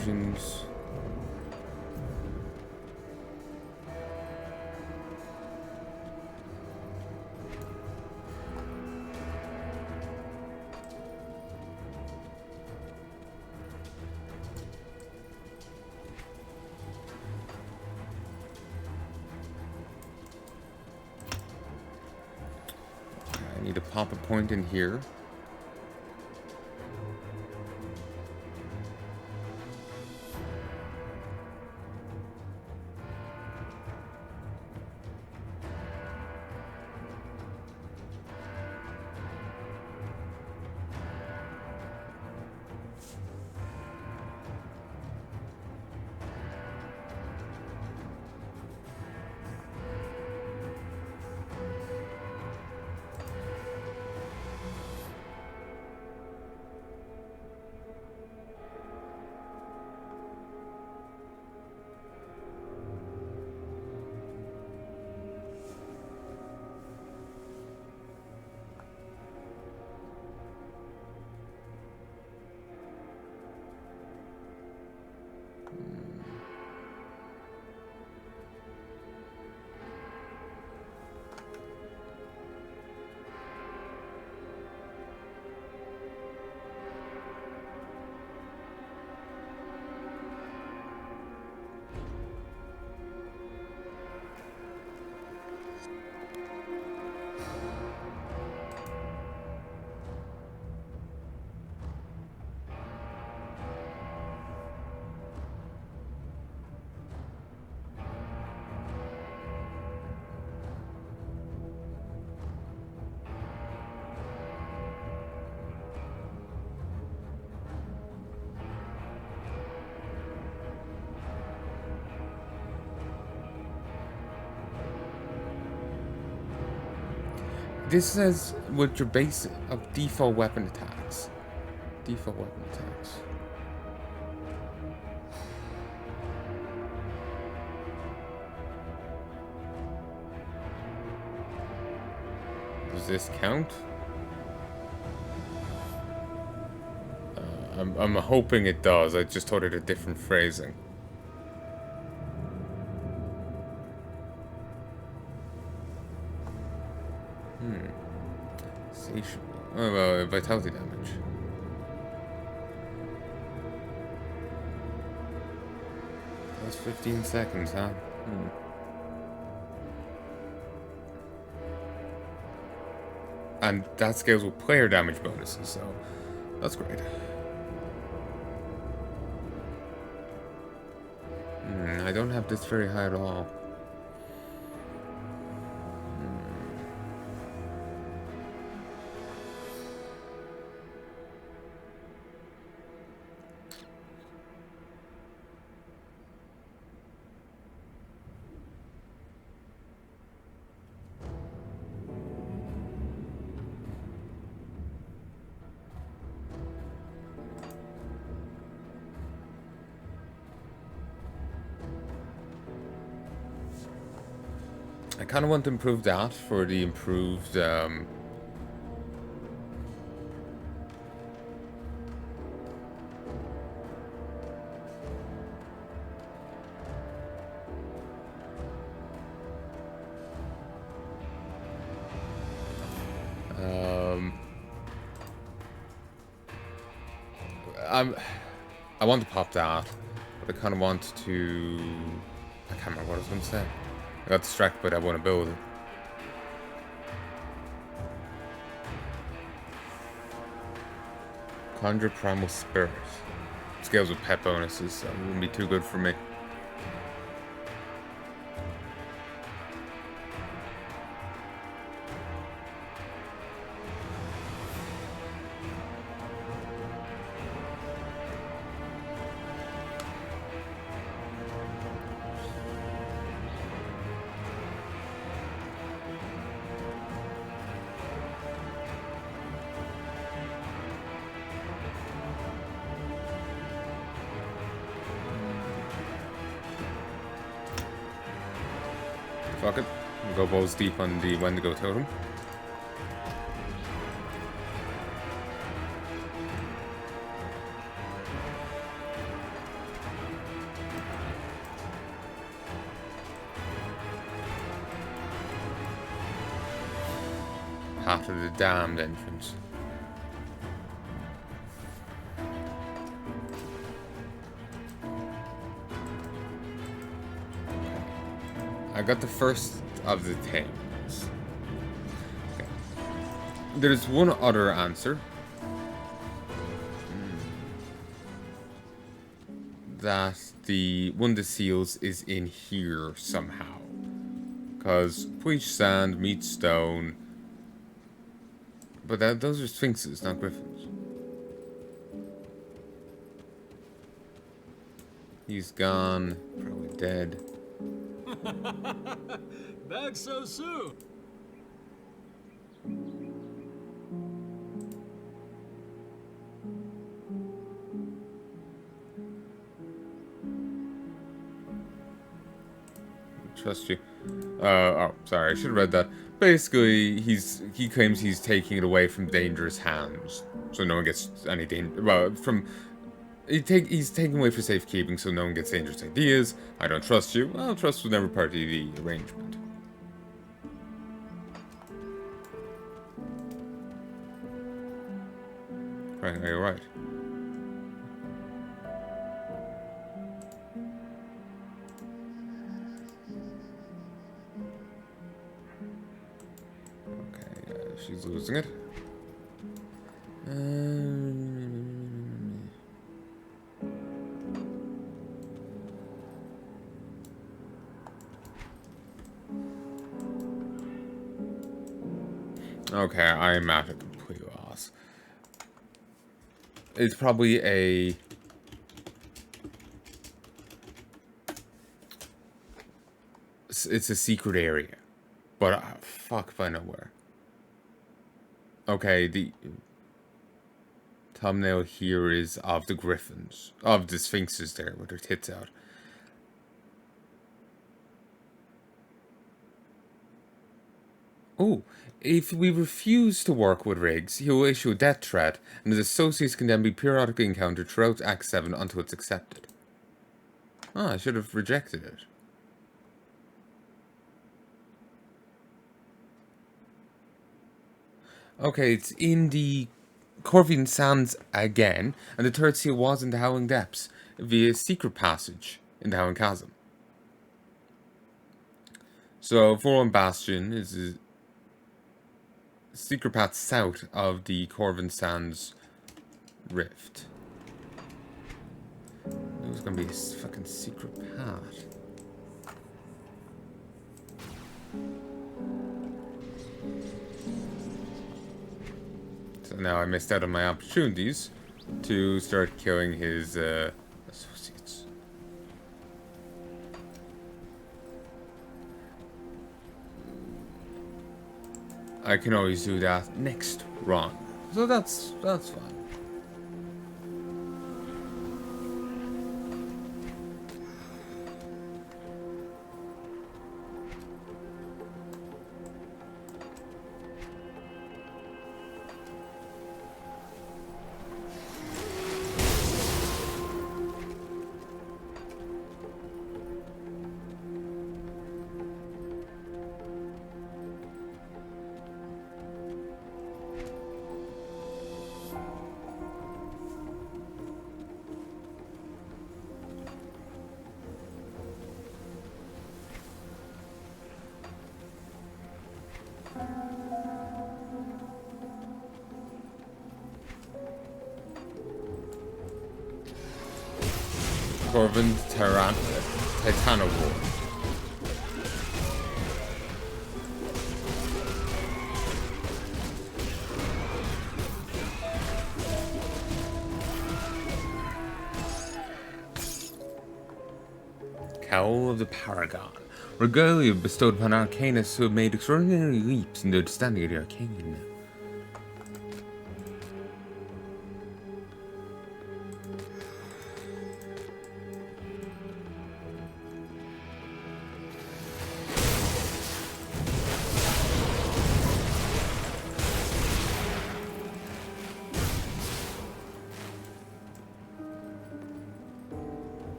potions. I need to pop a point in here. This says with your base of default weapon attacks. Default weapon attacks. Does this count? I'm hoping it does. I just thought it a different phrasing. Oh, well, vitality damage. That's 15 seconds, huh? And that scales with player damage bonuses, so that's great. I don't have this very high at all. I kind of want to improve that for the improved I want to pop that, but I kind of want to... I can't remember what I was going to say. I got distracted by that one ability. Conjure Primal Spirit. Scales with pet bonuses, so it wouldn't be too good for me. Fuck it. We'll go balls deep on the Wendigo totem. Path of the Damned entrance. I got the first of the things. Okay. There's one other answer. That one of the seals is in here somehow. Because bleach sand meets stone. But those are sphinxes, not griffins. He's gone. Probably dead. Back so soon. Trust you. Oh, sorry, I should have read that. Basically, he claims he's taking it away from dangerous hands, so no one gets any danger. Well, he's taking away for safekeeping, so no one gets dangerous ideas. I don't trust you. Well, trust was never part of the arrangement. Right, you're right. She's losing it. Okay, I'm at a complete loss. It's probably it's a secret area, but fuck if I know where. Okay, the thumbnail here is of the griffins, of the sphinxes there with their tits out. Oh, if we refuse to work with Riggs, he will issue a death threat, and his associates can then be periodically encountered throughout Act 7 until it's accepted. Ah, I should have rejected it. Okay, it's in the Corvian Sands again, and the third seal was in the Howling Depths, via secret passage in the Howling Chasm. So, Forlon Bastion is a secret path south of the Corvian Sands rift. It was gonna be a fucking secret path. So now I missed out on my opportunities to start killing his associates. I can always do that next run, so that's fine. Corvin Titanowar. Cowl of the Paragon. Regalia bestowed upon arcanists who have made extraordinary leaps in their understanding of the arcane.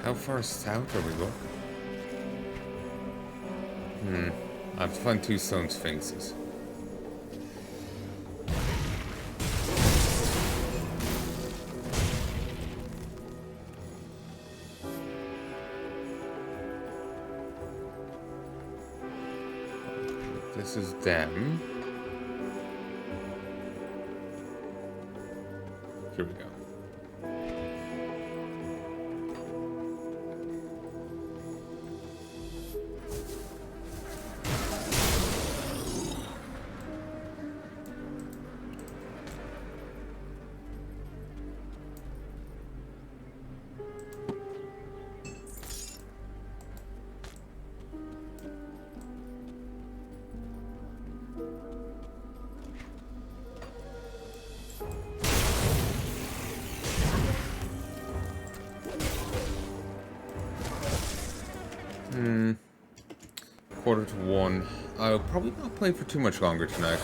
How far south are we looking? I have to find two stone sphinxes. This is them. Here we go. Quarter to 1. I'll probably not play for too much longer tonight.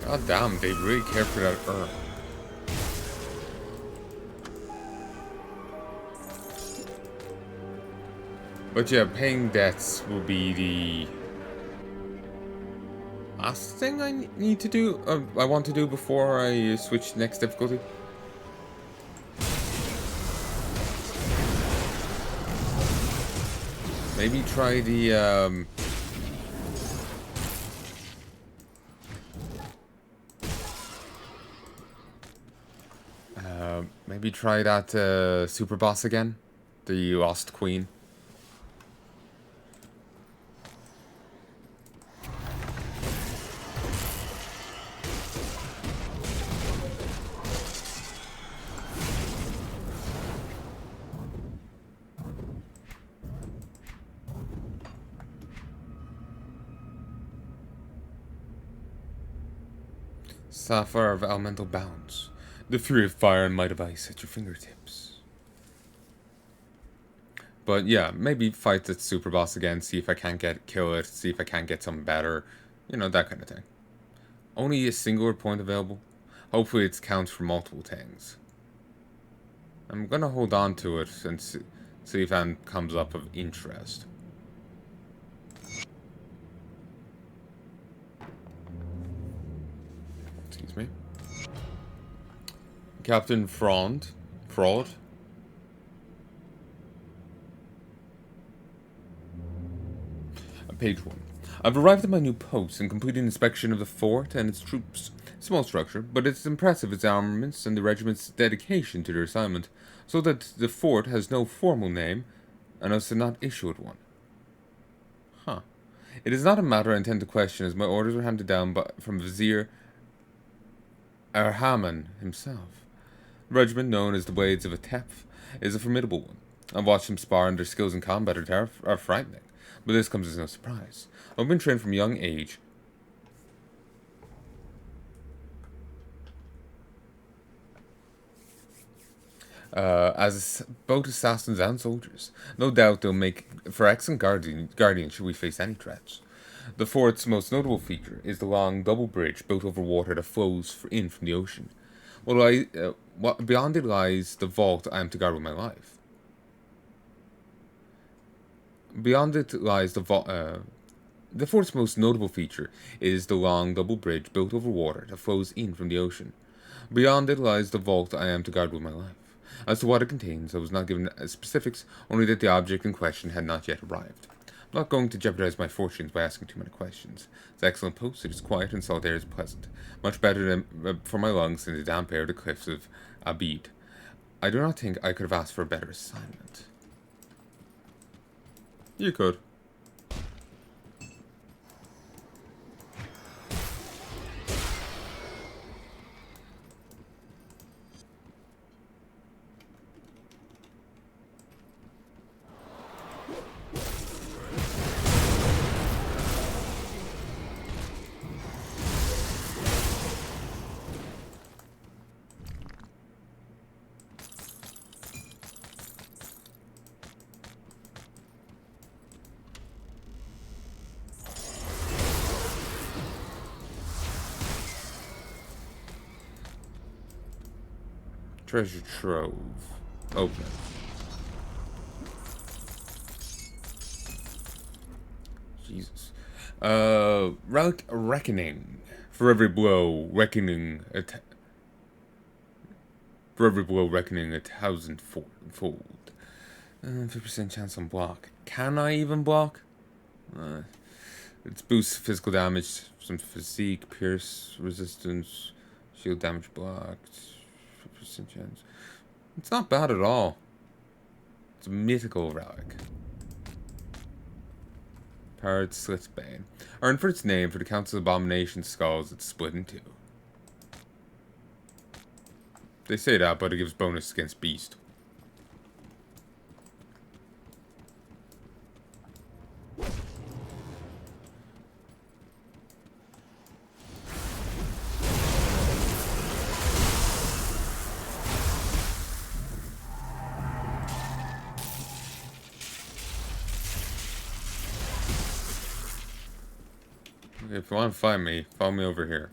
God damn, they really care for that herb. But yeah, paying debts will be the last thing I need to do. I want to do before I switch to next difficulty. Maybe try the maybe try that super boss again, the Lost Queen. Sapphire of elemental bounds. The fury of fire and might of ice at your fingertips. But yeah, maybe fight the super boss again, see if I can't kill it, see if I can't get something better. You know, that kind of thing. Only a singular point available. Hopefully it counts for multiple things. I'm gonna hold on to it and see if anything comes up of interest. Excuse me. Captain Fraud. Page 1. I've arrived at my new post and completed inspection of the fort and its troops. Small structure, but it's impressive its armaments and the regiment's dedication to their assignment, so that the fort has no formal name, and us to not issue it one. Huh. It is not a matter I intend to question, as my orders were handed down from Vizier Arhaman himself. The regiment, known as the Blades of Atef, is a formidable one. I've watched them spar, and their skills in combat are frightening. But this comes as no surprise. I've been trained from a young age as both assassins and soldiers. No doubt they'll make for excellent guardians should we face any threats. The fort's most notable feature is the long double bridge built over water that flows in from the ocean. Beyond it lies the vault I am to guard with my life. Beyond it lies the vault. The fort's most notable feature is the long double bridge built over water that flows in from the ocean. Beyond it lies the vault I am to guard with my life. As to what it contains, I was not given specifics, only that the object in question had not yet arrived. I'm not going to jeopardize my fortunes by asking too many questions. It's an excellent post, it is quiet and solitary is pleasant. Much better than, for my lungs than the damp air of the cliffs of Abid. I do not think I could have asked for a better assignment. You could. Treasure trove. Open it. Jesus. Relic reckoning. For every blow, reckoning for every blow, reckoning a thousandfold. 50% chance on block. Can I even block? It's boosts physical damage, some physique, pierce, resistance, shield damage blocked. 50% chance. It's not bad at all. It's a mythical relic. Powered Slitsbane. Earned for its name for the Council of Abomination skulls it's split in two. They say that, but it gives bonus against Beast. Okay, if you want to find me, follow me over here.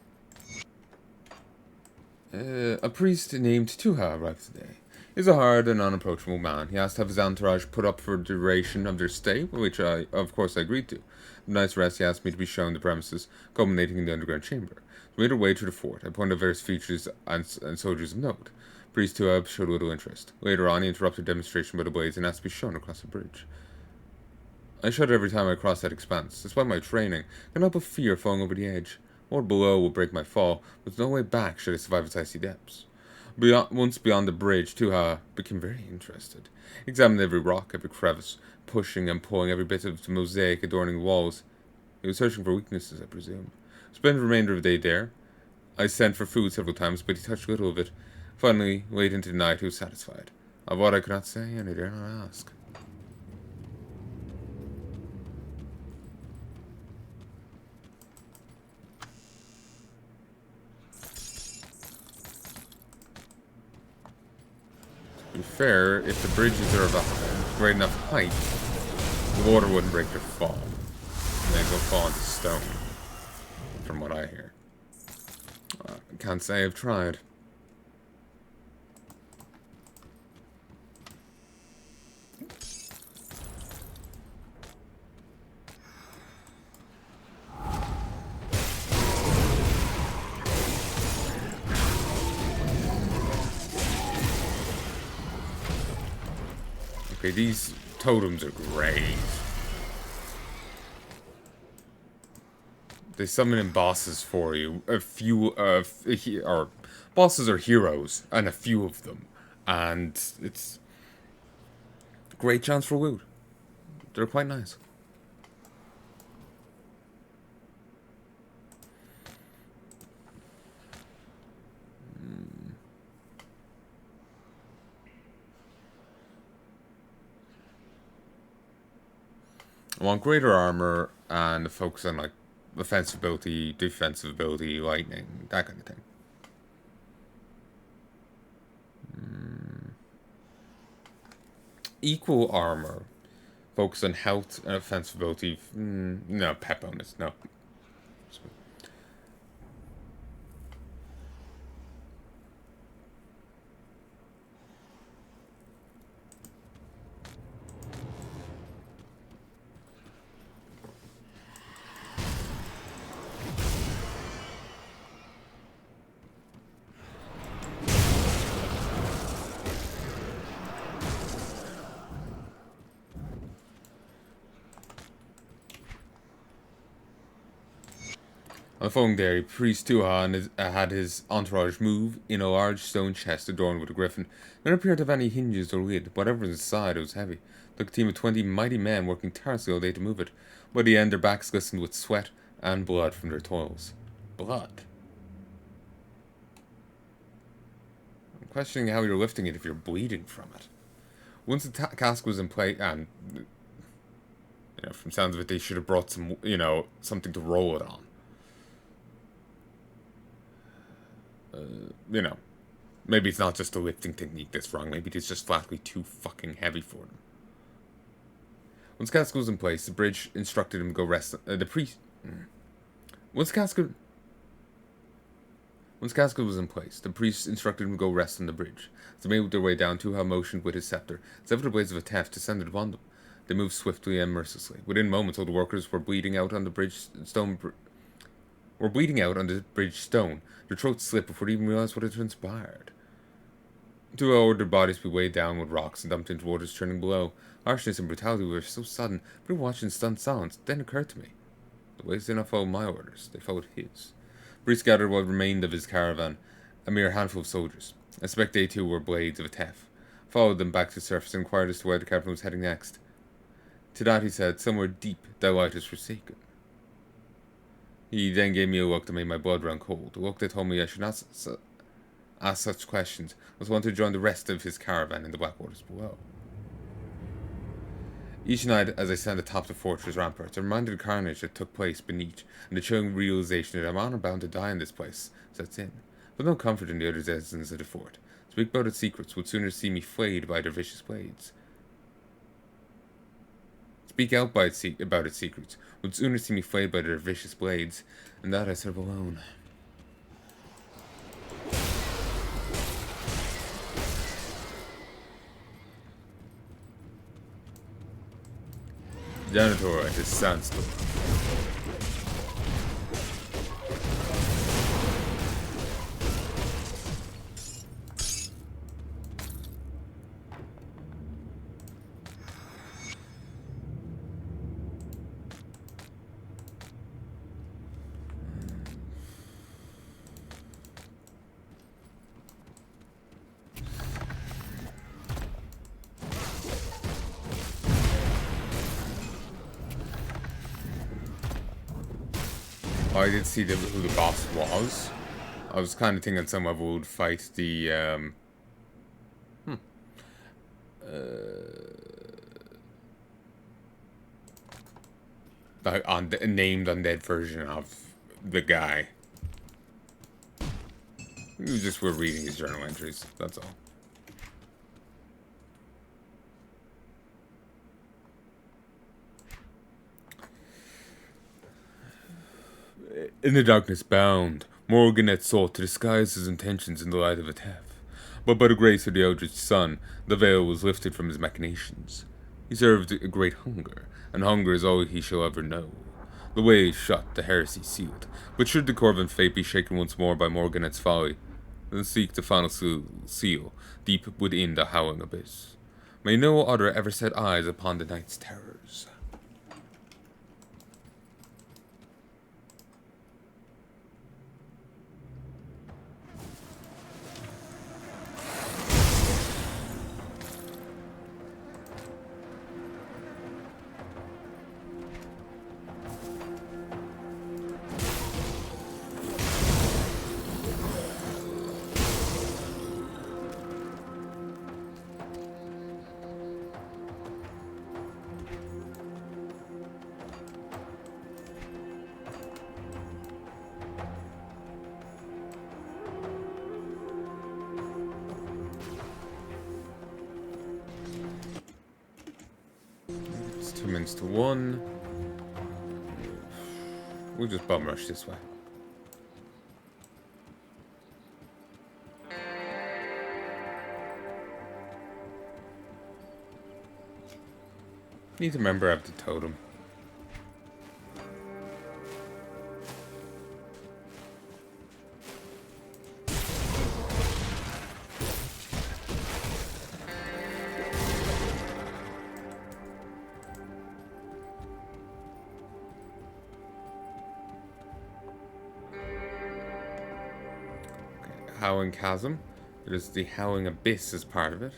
A priest named Tuha arrived today. He's a hard and unapproachable man. He asked to have his entourage put up for the duration of their stay, which I, of course, agreed to. The night's rest, he asked me to be shown the premises, culminating in the underground chamber. We made our way to the fort. I pointed out various features and soldiers of note. Priest Tuha showed little interest. Later on, he interrupted demonstration by the blades and asked to be shown across the bridge. I shuddered every time I crossed that expanse. Despite my training, I could not but fear falling over the edge. What below will break my fall, with no way back should I survive its icy depths. Once beyond the bridge, Tuha became very interested. He examined every rock, every crevice, pushing and pulling every bit of the mosaic adorning the walls. He was searching for weaknesses, I presume. Spent the remainder of the day there. I sent for food several times, but he touched little of it. Finally, late into the night, he was satisfied. Of what I could not say, and I dare not ask. To be fair, if the bridges are of a great enough height, the water wouldn't break their fall. And they go fall into stone, from what I hear. Can't say I've tried. Okay, these totems are great. They summon in bosses for you. A few, or bosses are heroes, and a few of them. And it's a great chance for loot. They're quite nice. I want greater armor and focus on like offensive ability, defensive ability, lightning, that kind of thing. Equal armor, focus on health and offensive ability. No, pet bonus, no. On the following day, Priest Tuha had his entourage move in a large stone chest adorned with a griffin. There appeared to have any hinges or lid. Whatever was inside, it was heavy. Like a team of 20 mighty men working tirelessly all day to move it. By the end, their backs glistened with sweat and blood from their toils. Blood? I'm questioning how you're lifting it if you're bleeding from it. Once the cask was in place, and from sounds of it, they should have brought some, something to roll it on. Maybe it's not just a lifting technique that's wrong. Maybe it's just flatly too fucking heavy for them. Once cask was in place, the bridge instructed him to go rest. Once Once Casca was in place, the priest instructed him to go rest on the bridge. As they made their way down, Tuha motioned with his scepter. 7 blades of a Tef descended upon them. They moved swiftly and mercilessly. Within moments, all the workers were bleeding out on the bridge stone. Their throats slit before they even realized what had transpired. Tuha ordered their bodies to be weighed down with rocks and dumped into waters churning below. Harshness and brutality were so sudden, but watching in stunned silence, it then occurred to me. The ways did not follow my orders, they followed his. Priest gathered what remained of his caravan, a mere handful of soldiers. I suspect they too were blades of a Tef. Followed them back to the surface and inquired as to where the caravan was heading next. To that, he said, somewhere deep, thy light is forsaken. He then gave me a look that made my blood run cold, a look that told me I should not ask such questions, was one to join the rest of his caravan in the black waters below. Each night, as I stand atop the fortress ramparts, I'm reminded of the carnage that took place beneath, and the chilling realization that I'm honor bound to die in this place sets in. But no comfort in the other denizens of the fort. Speak about its secrets would sooner see me flayed by their vicious blades. Speak out about its secrets would sooner see me flayed by their vicious blades, and that I serve alone. Janitor at his sandstorm. I did see who the boss was. I was kind of thinking some level would fight the named undead version of the guy. We just were reading his journal entries. That's all. In the darkness bound, Morgan had sought to disguise his intentions in the light of a Tef. But by the grace of the Eldritch Sun, the veil was lifted from his machinations. He served a great hunger, and hunger is all he shall ever know. The way is shut, the heresy sealed. But should the Corvin fate be shaken once more by Morganet's folly, then seek the final seal deep within the howling abyss. May no other ever set eyes upon the night's terrors. It's 2 minutes to 1. We'll just bum rush this way. Need to remember I have the totem. Howling Chasm. There's the Howling Abyss as part of it.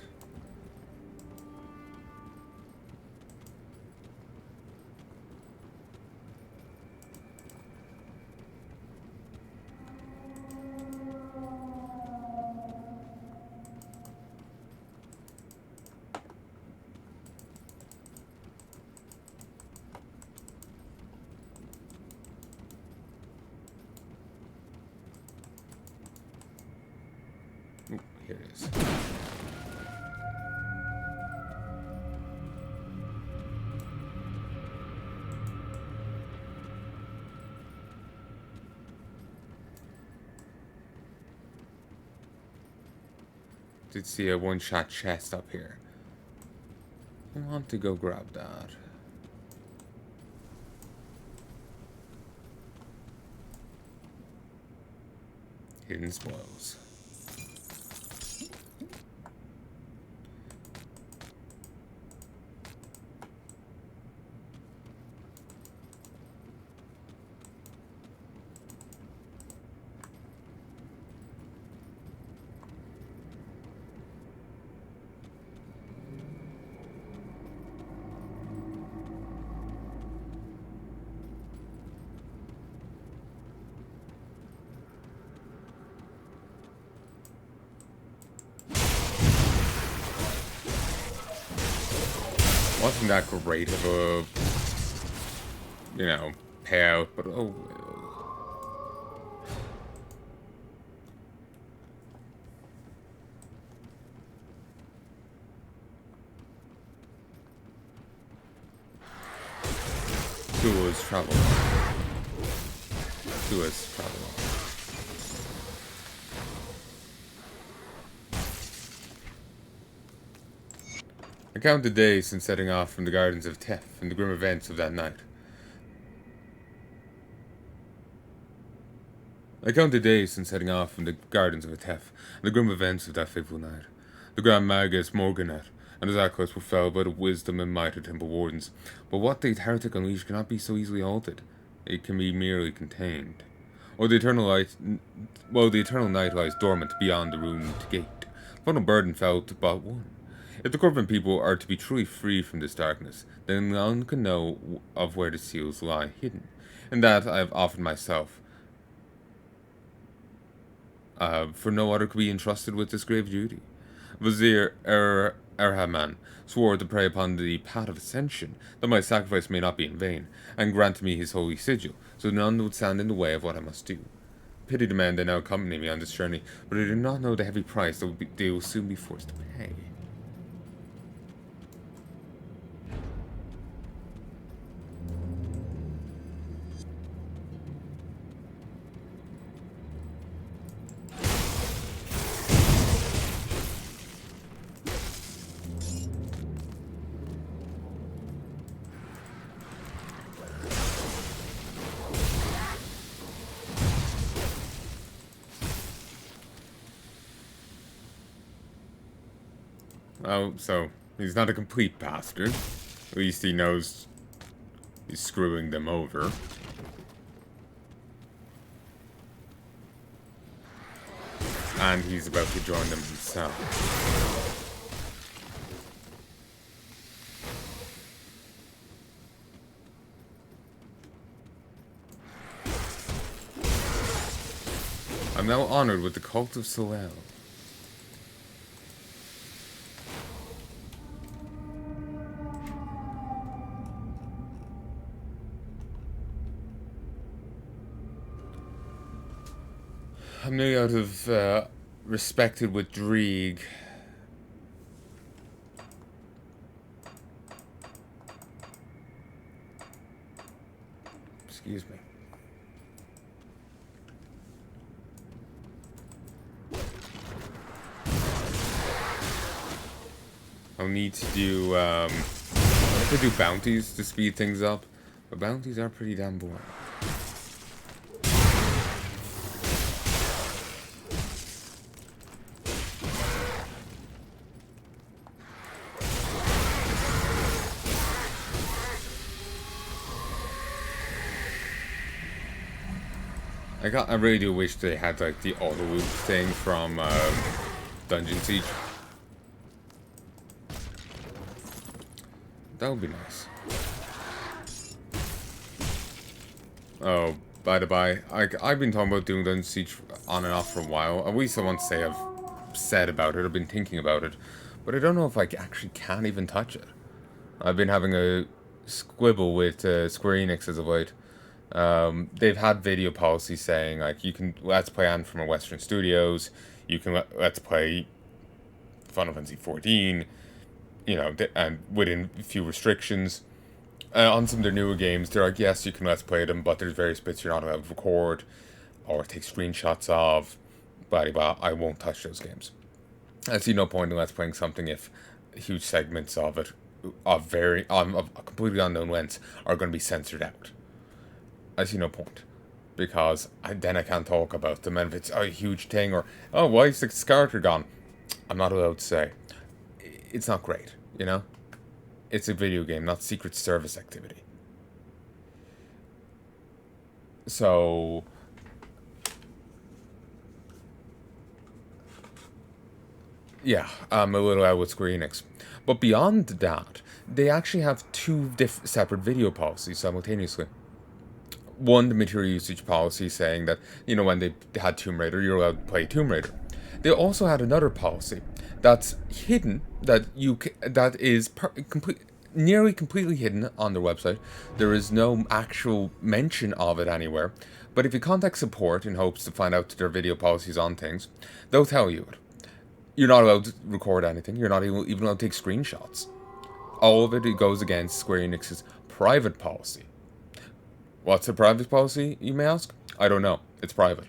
Ooh, here it is. did see a one-shot chest up here. I want to go grab that. Hidden spoils. Wasn't that great of a, payout, but oh well. Tours travel. Tours travel. I count the days since setting off from the gardens of Tef and the grim events of that night. I count the days since setting off from the gardens of Tef and the grim events of that fateful night. The Grand Magus Morganet and his acolytes were felled by the wisdom and might of Temple Wardens, but what the heretic unleashed cannot be so easily altered. It can be merely contained. Or the eternal night lies dormant beyond the ruined gate. Final burden fell to but one. If the Corvin people are to be truly free from this darkness, then none can know of where the seals lie hidden, and that I have offered myself. For no other could be entrusted with this grave duty. Vizier Erhaman swore to prey upon the path of ascension, that my sacrifice may not be in vain, and grant me his holy sigil, so none would stand in the way of what I must do. Pity the men that now accompany me on this journey, but I do not know the heavy price that they will soon be forced to pay. Oh, so he's not a complete bastard. At least he knows he's screwing them over. And he's about to join them himself. I'm now honored with the cult of Soel. I'm nearly out of respected with Dreeg. Excuse me. I'll need to do, I could do bounties to speed things up, but bounties are pretty damn boring. I really do wish they had like the auto loop thing from Dungeon Siege. That would be nice. Oh, by the by, I've been talking about doing Dungeon Siege on and off for a while. At least I want to say I've said about it, I've been thinking about it. But I don't know if I actually can even touch it. I've been having a squibble with Square Enix as of late. They've had video policy saying like you can let's play on from a Western Studios, you can let's play Final Fantasy 14, and within a few restrictions. On some of their newer games, they're like, yes, you can let's play them, but there's various bits you're not allowed to record or take screenshots of. But I won't touch those games. I see no point in Let's Playing something if huge segments of it, of completely unknown lengths, are going to be censored out. I see no point. Because then I can't talk about them, and if it's a huge thing, or, oh, why is this character gone? I'm not allowed to say. It's not great, you know? It's a video game, not Secret Service activity. So, yeah, I'm a little out with Square Enix. But beyond that, they actually have two separate video policies simultaneously. One, the material usage policy saying that, when they had Tomb Raider, you're allowed to play Tomb Raider. They also had another policy that's hidden, that is nearly completely hidden on their website. There is no actual mention of it anywhere. But if you contact support in hopes to find out their video policies on things, they'll tell you it. You're not allowed to record anything. You're not even allowed to take screenshots. All of it goes against Square Enix's private policy. What's a private policy, you may ask? I don't know. It's private.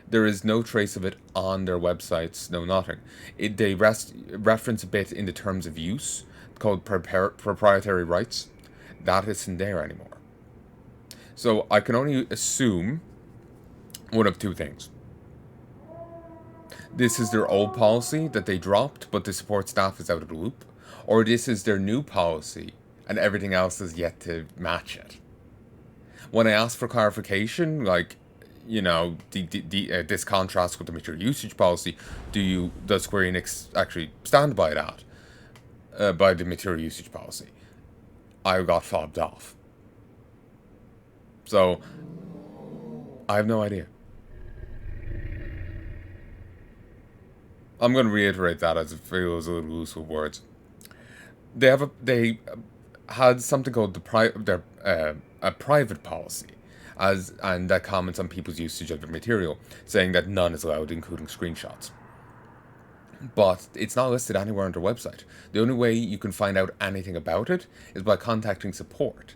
There is no trace of it on their websites, no nothing. They reference a bit in the terms of use, called proprietary rights. That isn't there anymore. So I can only assume one of two things. This is their old policy that they dropped, but the support staff is out of the loop. Or this is their new policy, and everything else is yet to match it. When I asked for clarification, like, this contrasts with the material usage policy, does Square Enix actually stand by that? By the material usage policy? I got fobbed off. So, I have no idea. I'm going to reiterate that as it feels a little loose with words. They had something called a private policy, and that comments on people's usage of the material, saying that none is allowed, including screenshots. But it's not listed anywhere on their website. The only way you can find out anything about it is by contacting support.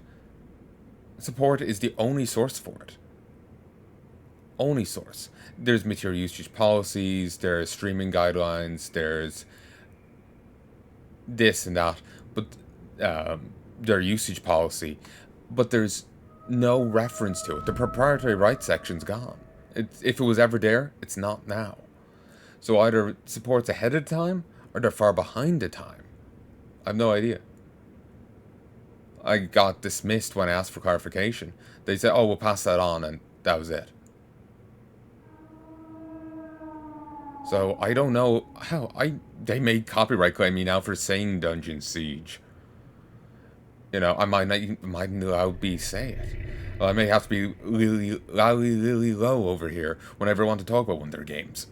Support is the only source for it. Only source. There's material usage policies, there's streaming guidelines, there's this and that, but their usage policy, but there's no reference to it. The proprietary rights section's gone. If it was ever there, it's not now. So either support's ahead of time, or they're far behind the time. I have no idea. I got dismissed when I asked for clarification. They said, oh, we'll pass that on, and that was it. So I don't know how they may copyright claim me now for saying Dungeon Siege. I might not be say it. Well, I may have to be really low over here whenever I want to talk about one of their games.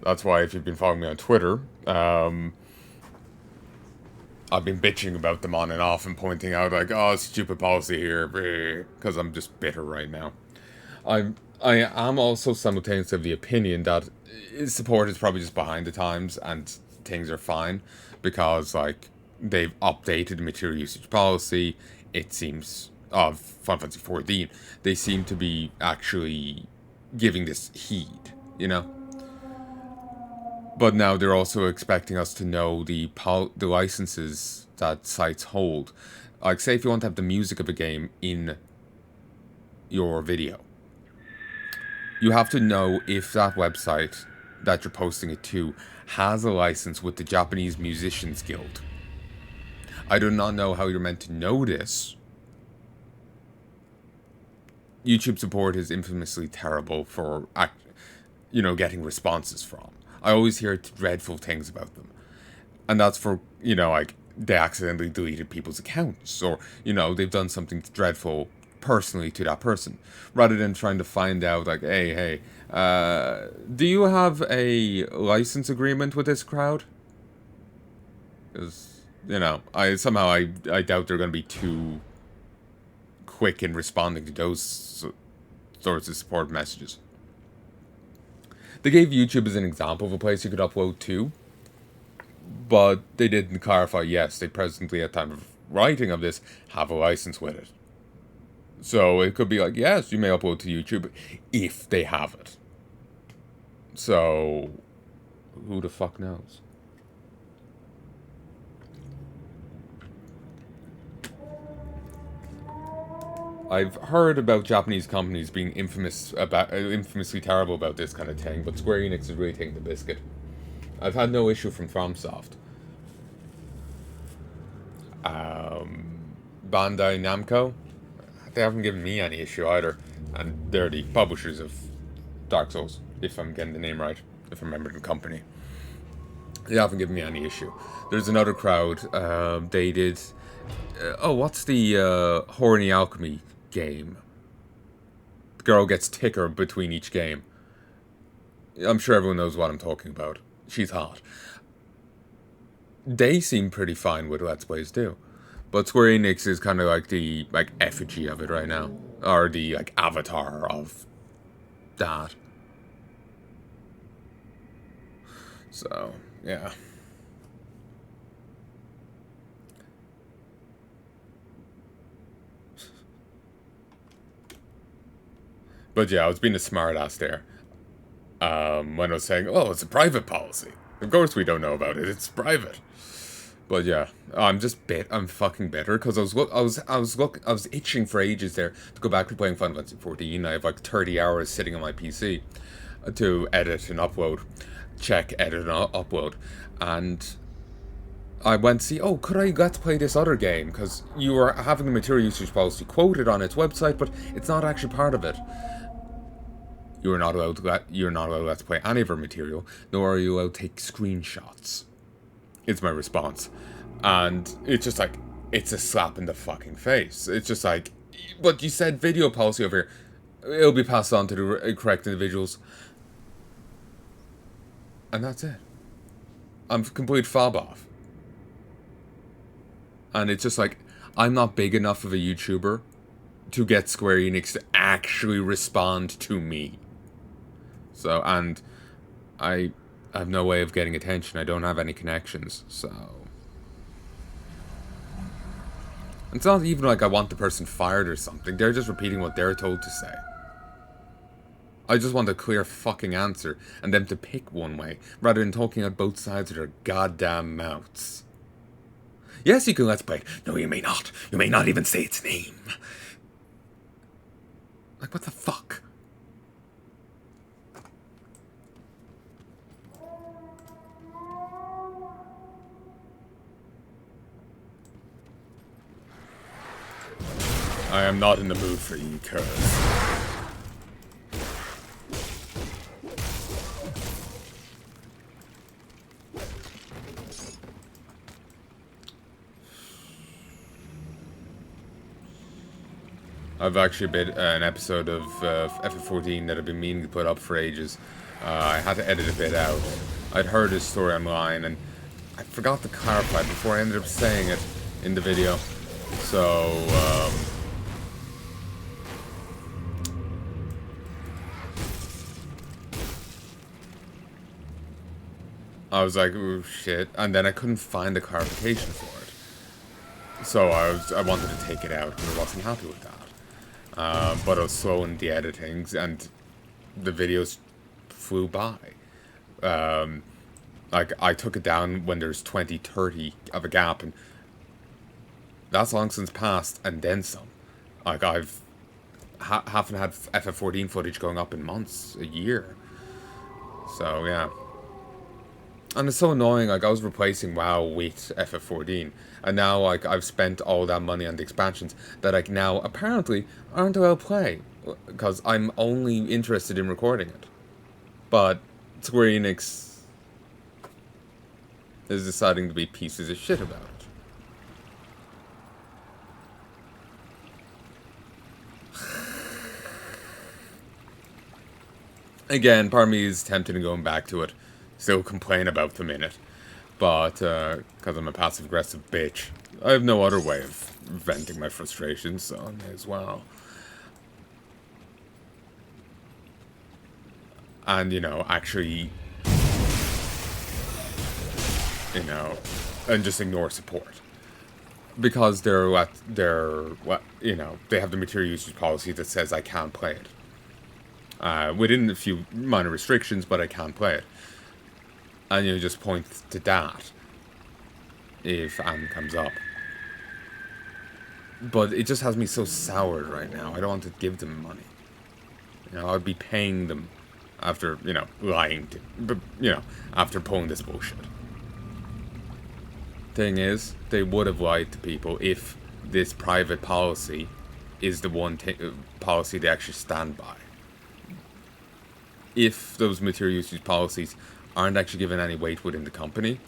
That's why if you've been following me on Twitter, I've been bitching about them on and off and pointing out like, oh, stupid policy here, because I'm just bitter right now. I am also simultaneously of the opinion that support is probably just behind the times and things are fine because like they've updated the material usage policy. It seems of Final Fantasy 14, they seem to be actually giving this heed, But now they're also expecting us to know the licenses that sites hold. Like, say if you want to have the music of a game in your video, you have to know if that website that you're posting it to has a license with the Japanese Musicians Guild. I do not know how you're meant to know this. YouTube support is infamously terrible for, getting responses from. I always hear dreadful things about them. And that's for, like, they accidentally deleted people's accounts, or, they've done something dreadful personally to that person, rather than trying to find out, like, hey, do you have a license agreement with this crowd? Because, I doubt they're going to be too quick in responding to those sorts of support messages. They gave YouTube as an example of a place you could upload to, but they didn't clarify, yes, they presently, at time of writing of this, have a license with it. So it could be like, yes, you may upload to YouTube if they have it. So who the fuck knows? I've heard about Japanese companies being infamously terrible about this kind of thing, but Square Enix is really taking the biscuit. I've had no issue from FromSoft. Bandai Namco, they haven't given me any issue either, and they're the publishers of Dark Souls, if I'm getting the name right, if I remember the company. They haven't given me any issue. There's another crowd. They did. What's the Horny Alchemy game? The girl gets thicker between each game. I'm sure everyone knows what I'm talking about. She's hot. They seem pretty fine with Let's Plays too. But Square Enix is kind of like the effigy of it right now. Or the avatar of that. So, yeah. But yeah, I was being a smartass there. When I was saying, oh, it's a private policy. Of course we don't know about it. It's private. But yeah, I'm fucking bitter because I was itching for ages there to go back to playing Final Fantasy 14. I have like 30 hours sitting on my PC to edit and upload, check, edit and upload, and I went to see, oh, could I get to play this other game? Because you were having the material usage policy quoted on its website, but it's not actually part of it. You're not allowed to play any of our material, nor are you allowed to take screenshots. It's my response. And it's just like, it's a slap in the fucking face. It's just like, but you said video policy over here. It'll be passed on to the correct individuals. And that's it. I'm complete fob off. And it's just like, I'm not big enough of a YouTuber to get Square Enix to actually respond to me. So, and I have no way of getting attention. I don't have any connections, so... It's not even like I want the person fired or something. They're just repeating what they're told to say. I just want a clear fucking answer, and them to pick one way, rather than talking out both sides of their goddamn mouths. Yes, you can let's play. No, you may not. You may not even say its name. Like, what the fuck? I am not in the mood for you, cuz. I've actually been an episode of FF14 that I've been meaning to put up for ages. I had to edit a bit out. I'd heard his story online, and I forgot to clarify before I ended up saying it in the video. So, I was like, ooh, shit. And then I couldn't find the clarification for it. So I wanted to take it out because I wasn't happy with that. But I was slow in the editing, and the videos flew by. Like, I took it down when there's 20, 30 of a gap, and that's long since passed, and then some. Like, I've haven't had FF14 footage going up in months, a year. So, yeah. And it's so annoying, like, I was replacing WoW with FF14, and now, like, I've spent all that money on the expansions that, like, now, apparently, aren't allowed to play, because I'm only interested in recording it. But Square Enix is deciding to be pieces of shit about it. Again, part of me is tempted in going back to it. Still complain about them in it. But, because I'm a passive-aggressive bitch, I have no other way of venting my frustrations, so I may as well. And, you know, actually, you know, and just ignore support. because they have the material usage policy that says I can't play it. Within a few minor restrictions, but I can't play it. And you just point to that if I'm comes up. But it just has me so soured right now. I don't want to give them money. I'd be paying them after, lying to, but, after pulling this bullshit. Thing is, they would have lied to people if this private policy is the one policy they actually stand by. If those material usage policies aren't actually given any weight within the company,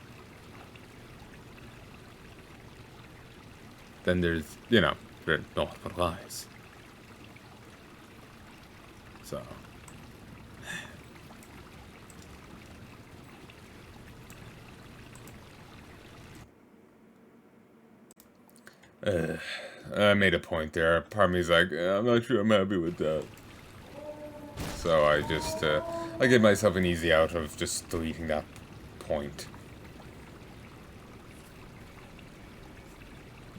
then there's, they're not but lies. So. I made a point there. Part of me is like, I'm not sure I'm happy with that. So I just, I gave myself an easy out of just deleting that point.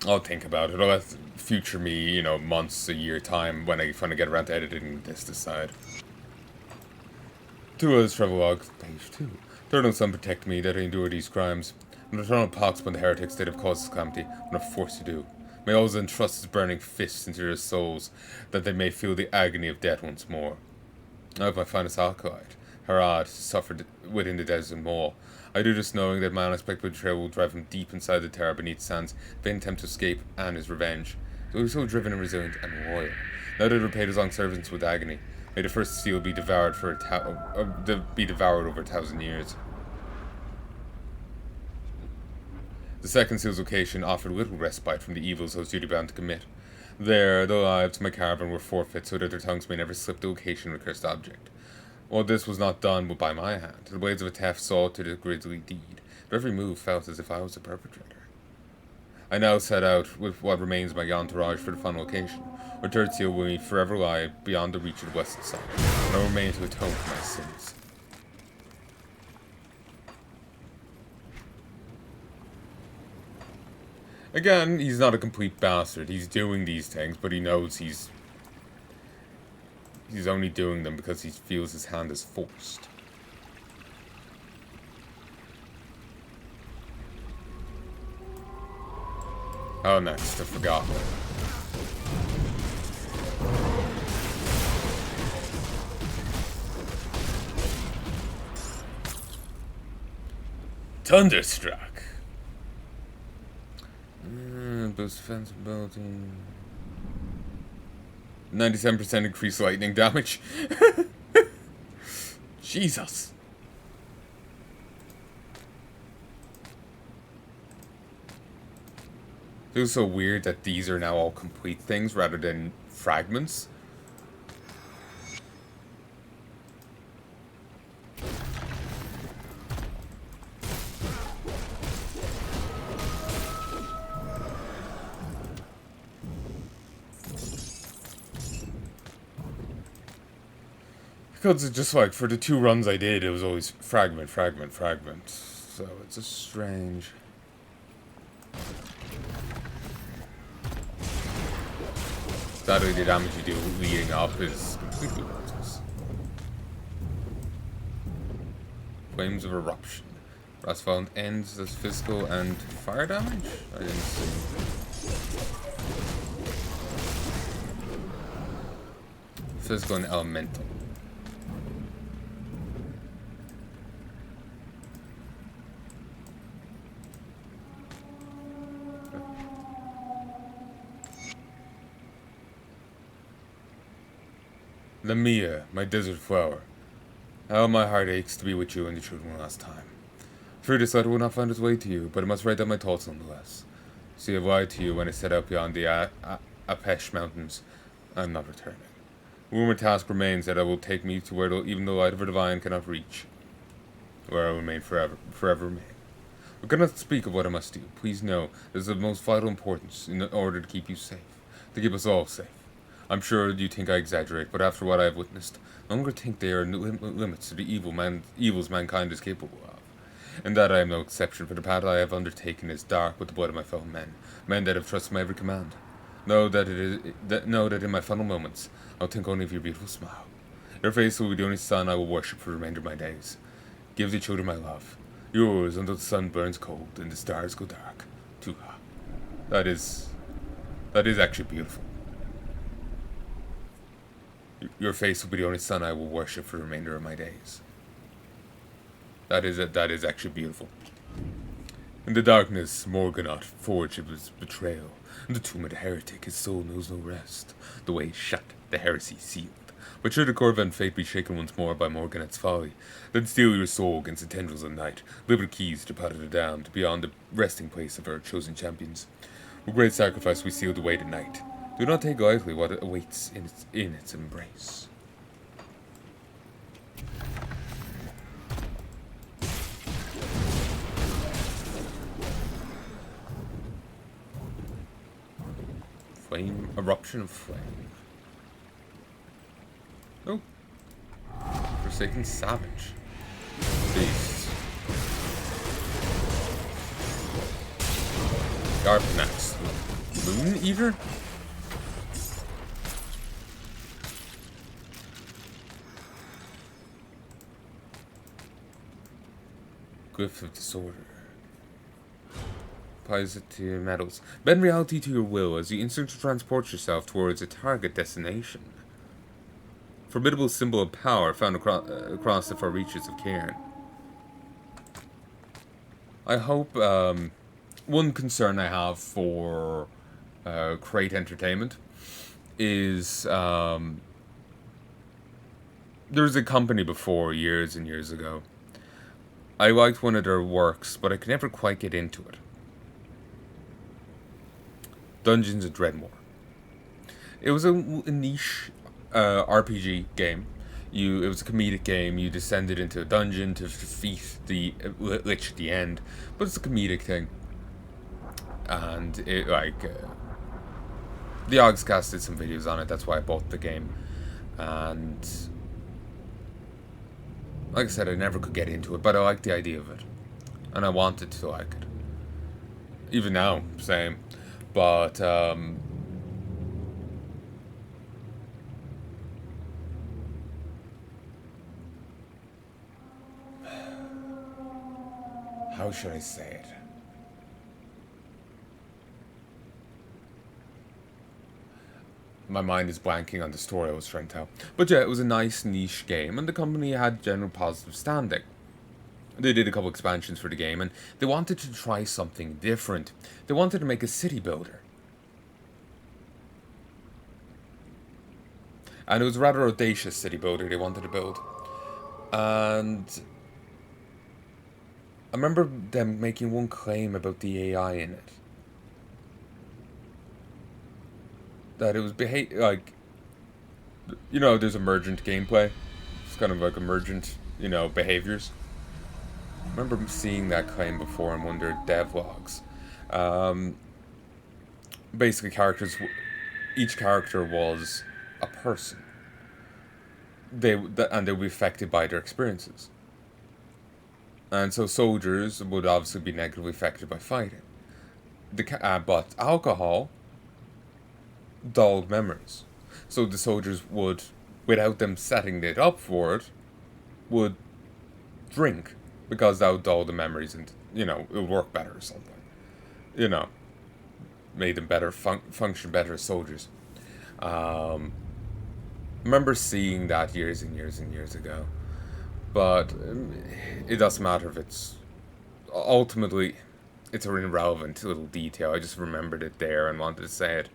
I'll think about it. I'll let future me, months, a year time, when I finally get around to editing this, decide. 2 others travel logs, page 2. Third and son protect me that I endure these crimes. And return on pox when the heretics that have caused this calamity, when I'm forced to do. May always entrust his burning fists into their souls, that they may feel the agony of death once more. I have my finest acolyte, Harad, suffered within the desert mall. I do this knowing that my unexpected betrayal will drive him deep inside the terror beneath sands, vain attempt to escape, and his revenge. He was so driven and resilient and loyal. Now that he repaid his long servants with agony, may the first seal be devoured over 1,000 years. The second seal's location offered little respite from the evils I was duty bound to commit. There, the lives of my caravan were forfeit so that their tongues may never slip the location of the cursed object. While this was not done by my hand, the blades of a theft saw to the grisly deed, but every move felt as if I was the perpetrator. I now set out with what remains of my entourage for the final location, where third seal will forever lie beyond the reach of the western side, and I will remain to atone for my sins. Again, he's not a complete bastard. He's doing these things, but he knows he's only doing them because he feels his hand is forced. Oh, next, I forgot. Thunderstruck. Boost defense ability. 97% increased lightning damage. Jesus. It feels so weird that these are now all complete things rather than fragments. Because it's just like, for the 2 runs I did, it was always fragment, fragment, fragment. So it's a strange... Sadly, the damage you do leading up is completely worthless. Flames of Eruption. Rasfallen ends as physical and fire damage? I didn't see. Physical and elemental. Lamia, my desert flower. How my heart aches to be with you and the children one last time. Fear this letter will not find its way to you, but it must write down my thoughts nonetheless. See, I lied to you when I set out beyond the Apesh Mountains. I am not returning. Rumored task remains that I will take me to where even the light of a divine cannot reach. Where I will remain forever remain. I cannot speak of what I must do. Please know this is of most vital importance in order to keep you safe. To keep us all safe. I'm sure you think I exaggerate, but after what I have witnessed, I no longer think there are limits to the evils mankind is capable of. And that I am no exception, for the path I have undertaken is dark with the blood of my fellow men, men that have trusted my every command. Know that in my final moments, I'll think only of your beautiful smile. Your face will be the only sun I will worship for the remainder of my days. Give the children my love, yours until the sun burns cold and the stars go dark. Tuha. That is actually beautiful. Your face will be the only sun I will worship for the remainder of my days. That is actually beautiful. In the darkness, Morganaut forged his betrayal. In the tomb of the heretic, his soul knows no rest. The way is shut, the heresy sealed. But should the Corvan fate be shaken once more by Morganaut's folly, then steel your soul against the tendrils of night, deliver keys to Pot of the Damned, beyond the resting place of our chosen champions. With great sacrifice we seal the way to night. Do not take lightly what awaits in its embrace. Flame, eruption of flame. Oh. Forsaken Savage. Beast. Garpanax. Moon Eater? Glyph of Disorder. Applies it to your metals. Bend reality to your will as you instantly transport yourself towards a target destination. Formidable symbol of power found across the far reaches of Cairn. I hope, one concern I have for Crate Entertainment is, there was a company before, years and years ago. I liked one of their works, but I could never quite get into it. Dungeons of Dreadmore. It was a niche RPG game. It was a comedic game. You descended into a dungeon to defeat the Lich at the end, but it's a comedic thing. And the Ogscast did some videos on it. That's why I bought the game. And like I said, I never could get into it, but I liked the idea of it, and I wanted to like it. Even now, same. But how should I say it? My mind is blanking on the story I was trying to tell. But yeah, it was a nice niche game, and the company had general positive standing. They did a couple expansions for the game, and they wanted to try something different. They wanted to make a city builder. And it was a rather audacious city builder they wanted to build. And I remember them making one claim about the AI in it. That it was there's emergent gameplay. It's kind of like emergent, behaviors. I remember seeing that claim before in one of their devlogs. Basically, each character was a person. They would be affected by their experiences. And so soldiers would obviously be negatively affected by fighting. But alcohol dulled memories. So the soldiers would, without them setting it up for it, would drink, because that would dull the memories and, it would work better or something. Made them better, function better as soldiers. I remember seeing that years and years and years ago. But it doesn't matter if it's... Ultimately, it's an irrelevant little detail. I just remembered it there and wanted to say it.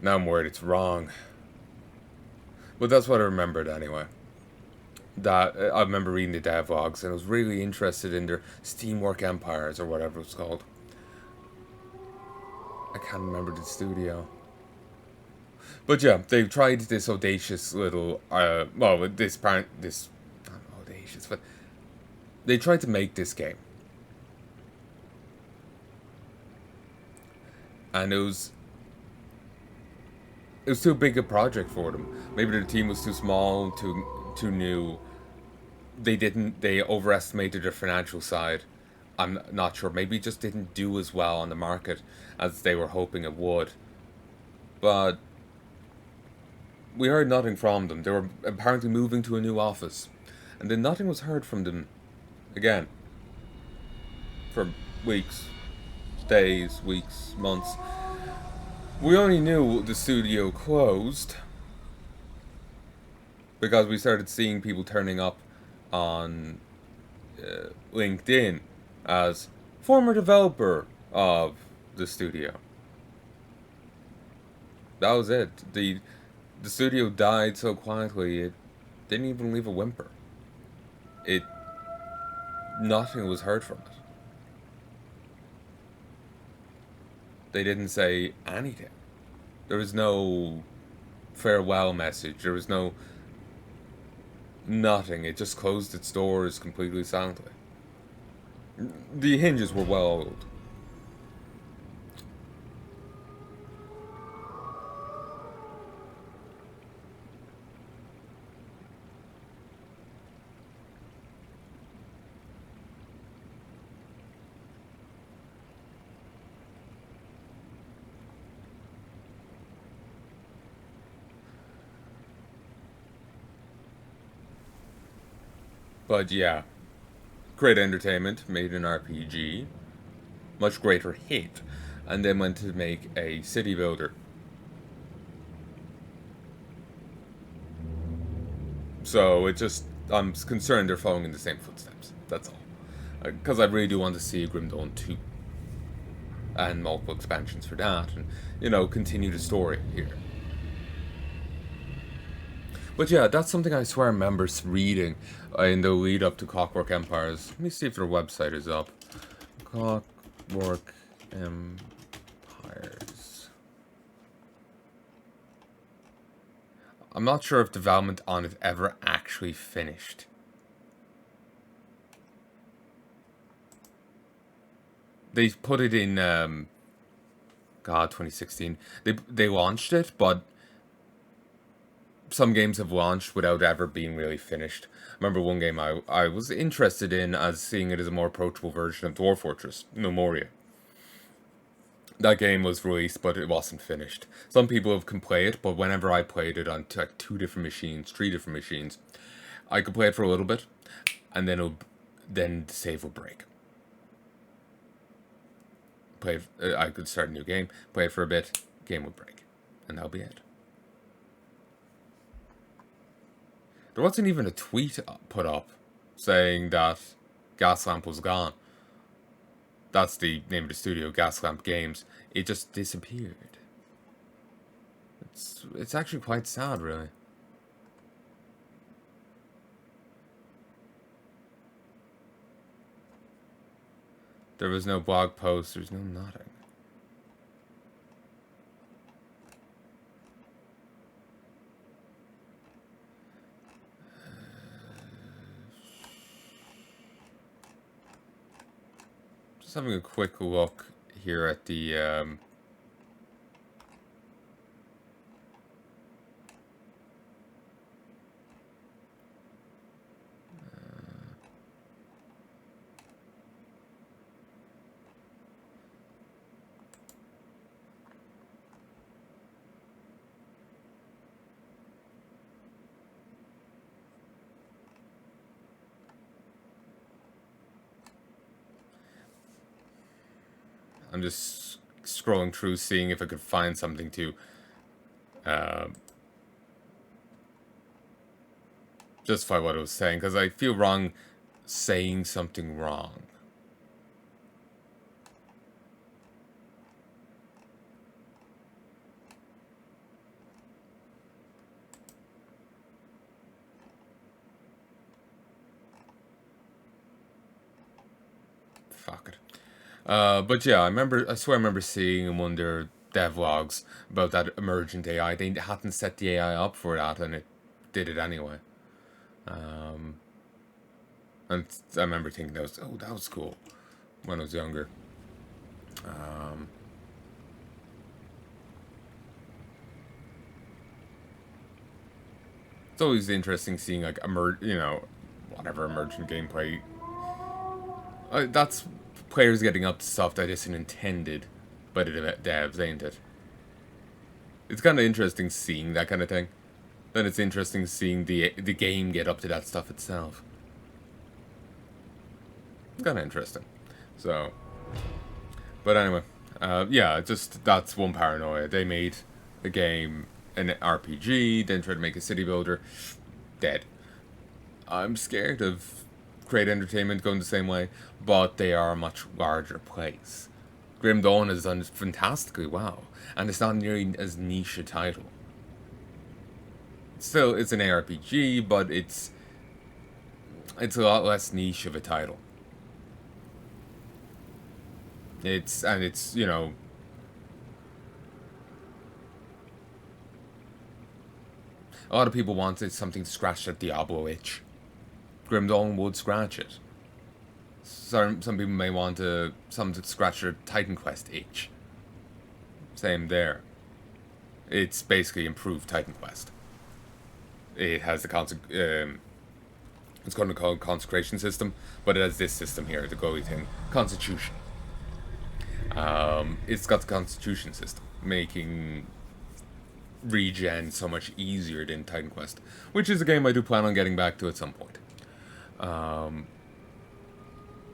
Now I'm worried it's wrong. But that's what I remembered anyway. I remember reading the devlogs, and I was really interested in their Steamwork Empires, or whatever it's called. I can't remember the studio. But yeah, they've tried this audacious little, not audacious, but they tried to make this game. And it was too big a project for them. Maybe their team was too small, too new. they overestimated their financial side. I'm not sure. Maybe it just didn't do as well on the market as they were hoping it would. But we heard nothing from them. They were apparently moving to a new office. And then nothing was heard from them again. For weeks, days, weeks, months. We only knew the studio closed because we started seeing people turning up on LinkedIn as former developer of the studio. That was it. The studio died so quietly it didn't even leave a whimper. It Nothing was heard from it. They didn't say anything. There was no farewell message. There was no nothing. It just closed its doors completely silently. The hinges were well oiled. But yeah, great entertainment, made an RPG, much greater hit, and then went to make a city builder. So I'm concerned they're following in the same footsteps. That's all. Because I really do want to see a Grim Dawn 2. And multiple expansions for that, and, continue the story here. But yeah, that's something I swear I remember reading in the lead up to Clockwork Empires. Let me see if their website is up. Clockwork Empires. I'm not sure if development on it ever actually finished. They put it in, 2016. They launched it, but some games have launched without ever being really finished. I remember one game I was interested in as seeing it as a more approachable version of Dwarf Fortress, No Moria. That game was released, but it wasn't finished. Some people can play it, but whenever I played it on like 3 different machines, I could play it for a little bit, and then the save would break. I could start a new game, play it for a bit, game would break, and that'll be it. There wasn't even a tweet put up saying that Gaslamp was gone. That's the name of the studio, Gaslamp Games. It just disappeared. It's actually quite sad, really. There was no blog post, there's no nothing. Just having a quick look here at the I'm just scrolling through, seeing if I could find something to justify what I was saying, because I feel wrong saying something wrong. Fuck it. But yeah, I swear I remember seeing in one of their devlogs about that emergent AI. They hadn't set the AI up for that, and it did it anyway. And I remember thinking that was cool when I was younger. It's always interesting seeing like whatever emergent gameplay. That's players getting up to stuff that isn't intended by the devs, ain't it? It's kind of interesting seeing that kind of thing. Then it's interesting seeing the game get up to that stuff itself. It's kind of interesting. So, but anyway, yeah, just that's one paranoia. They made a game an RPG, then tried to make a city builder. Dead. I'm scared of Create Entertainment going the same way, but they are a much larger place. Grim Dawn has done fantastically well, and it's not nearly as niche a title. Still, it's an ARPG, but it's a lot less niche of a title. It's you know, a lot of people wanted something to scratch that Diablo itch. Grim Dawn would scratch it. Some people may want something to scratch their Titan Quest itch. Same there. It's basically improved Titan Quest. It has the it's going to call it consecration system, but it has this system here, the goalie thing, Constitution. It's got the Constitution system, making regen so much easier than Titan Quest, which is a game I do plan on getting back to at some point.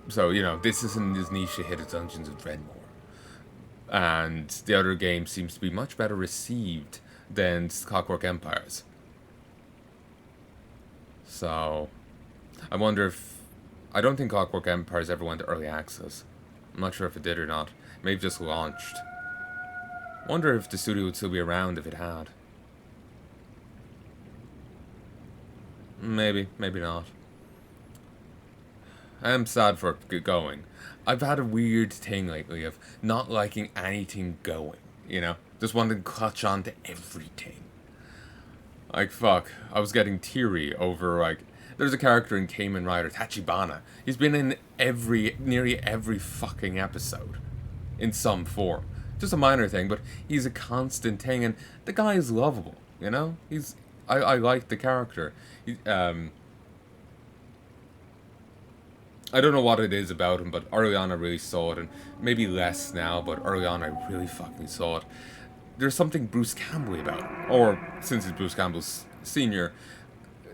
So, you know, this isn't as niche to hit at Dungeons of Dreadmore. And the other game seems to be much better received than Clockwork Empires. So, I wonder if... I don't think Clockwork Empires ever went to early access. I'm not sure if it did or not. It may have just launched. I wonder if the studio would still be around if it had. Maybe, maybe not. I am sad for it going. I've had a weird thing lately of not liking anything going, you know? Just wanting to clutch on to everything. Like, fuck, I was getting teary over, like, there's a character in Kamen Rider, Tachibana. He's been in nearly every fucking episode. In some form. Just a minor thing, but he's a constant thing, and the guy is lovable, you know? I like the character. I don't know what it is about him, but early on I really saw it, and maybe less now, but early on I really fucking saw it. There's something Bruce Campbell about him. Or, since it's Bruce Campbell's senior,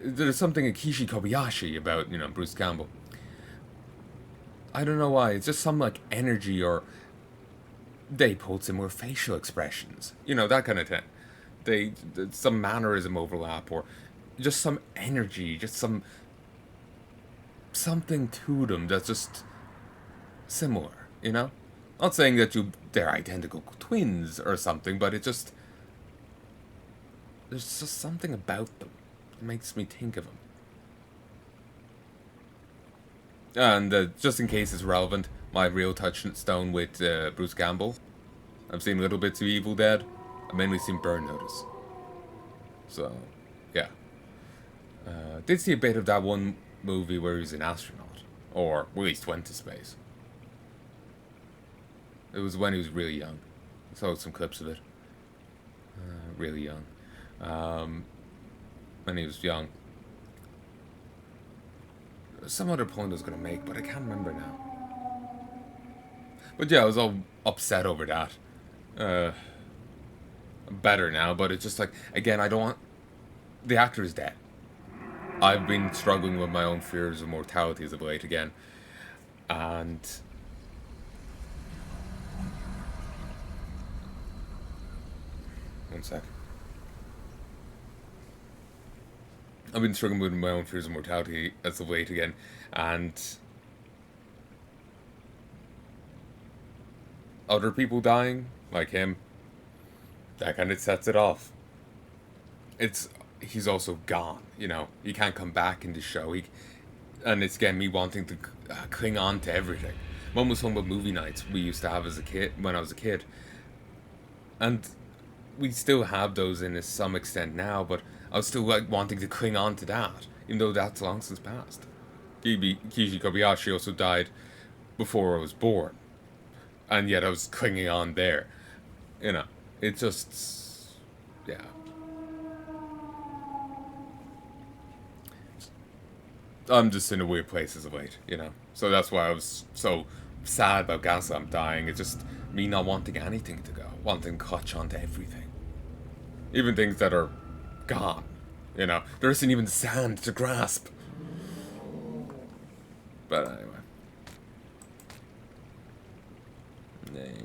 there's something Akishi Kobayashi about, you know, Bruce Campbell. I don't know why, it's just some, like, energy, or they pulled similar facial expressions. You know, that kind of thing. Some mannerism overlap, or just some energy, just something to them that's just similar, you know? Not saying that they're identical twins or something, but there's just something about them that makes me think of them. And just in case it's relevant, my real touchstone with Bruce Campbell, I've seen little bits of Evil Dead. I've mainly seen Burn Notice. So, yeah. Did see a bit of that one movie where he was an astronaut, or at least went to space. It was when he was really young. I saw some clips of it. Really young. When he was young. Some other point I was going to make, but I can't remember now. But yeah, I was all upset over that. Better now, but it's just like, again, I don't want... The actor is dead. I've been struggling with my own fears of mortality as of late again. And... One sec. I've been struggling with my own fears of mortality as of late again. And... other people dying, like him, that kind of sets it off. He's also gone, you know. He can't come back in the show. And it's again me wanting to cling on to everything. Mum was talking about movie nights we used to have as a kid, when I was a kid. And we still have those in some extent now, but I was still like wanting to cling on to that, even though that's long since passed. Kishi Kobayashi also died before I was born. And yet I was clinging on there. You know, it just... yeah. I'm just in a weird place as of late, you know. So that's why I was so sad about Gaslamp dying. It's just me not wanting anything to go, wanting to clutch onto everything, even things that are gone. You know, there isn't even sand to grasp. But anyway. There.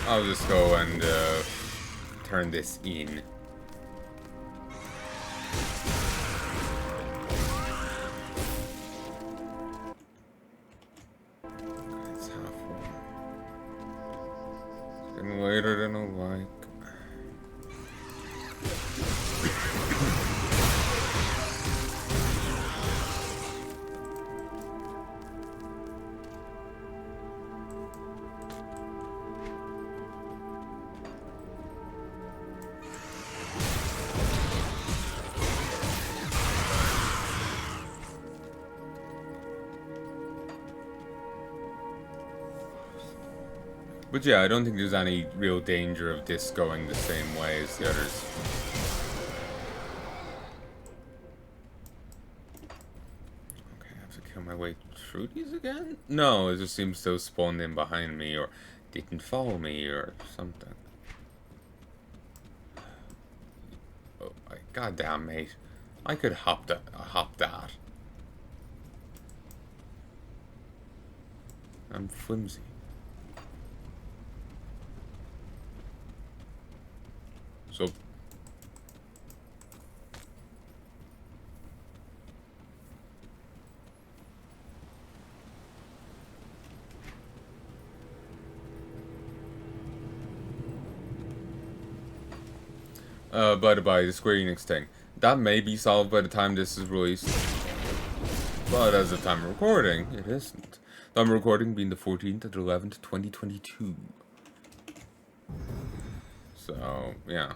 I'll just go and turn this in. It's half one. It's getting later than I like. But yeah, I don't think there's any real danger of this going the same way as the others. Okay, I have to kill my way through these again? No, it just seems to have spawned in behind me or didn't follow me or something. Oh, goddamn, mate. I could hop that. I'm flimsy. So by the by, the Square Enix thing. That may be solved by the time this is released. But as of time of recording, it isn't. Time of recording being the 14th of the 11th, 2022. So, yeah.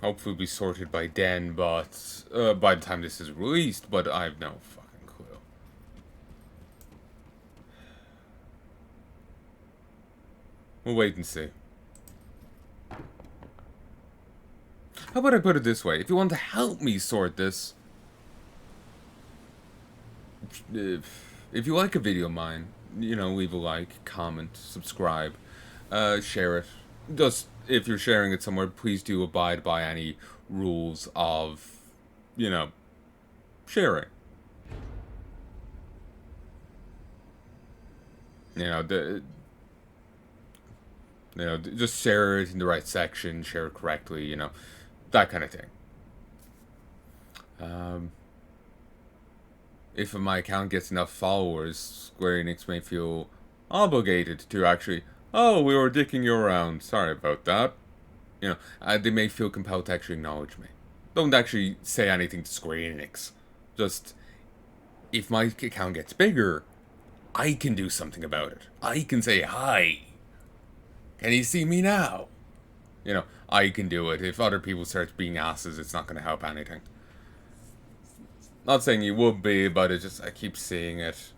Hopefully it'll be sorted by then, but by the time this is released, but I have no fucking clue. We'll wait and see. How about I put it this way? If you want to help me sort this, if you like a video of mine, you know, leave a like, comment, subscribe, share it. Just, if you're sharing it somewhere, please do abide by any rules of, you know, sharing. Just share it in the right section, share it correctly, you know, that kind of thing. If my account gets enough followers, Square Enix may feel obligated to actually, oh, we were dicking you around, sorry about that. You know, they may feel compelled to actually acknowledge me. Don't actually say anything to Square Enix. Just, if my account gets bigger, I can do something about it. I can say, hi, can you see me now? You know, I can do it. If other people start being asses, it's not going to help anything. Not saying you would be, but it's just, I keep seeing it.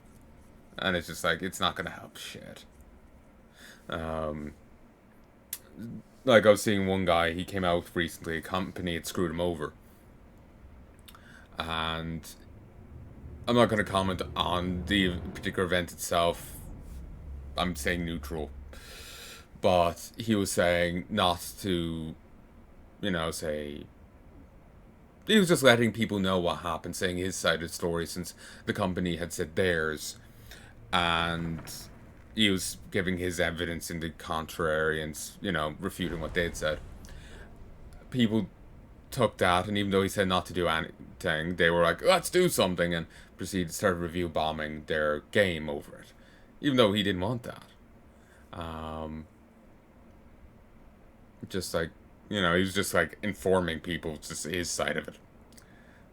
And it's just like, it's not going to help shit. Like, I was seeing one guy, he came out recently, a company had screwed him over. And I'm not going to comment on the particular event itself. I'm saying neutral. But he was saying not to, you know, say... He was just letting people know what happened, saying his side of the story since the company had said theirs. And he was giving his evidence in the contrary and, you know, refuting what they had said. People took that, and even though he said not to do anything, they were like, let's do something, and proceeded to start review bombing their game over it. Even though he didn't want that. Just like, you know, he was just like informing people just his side of it.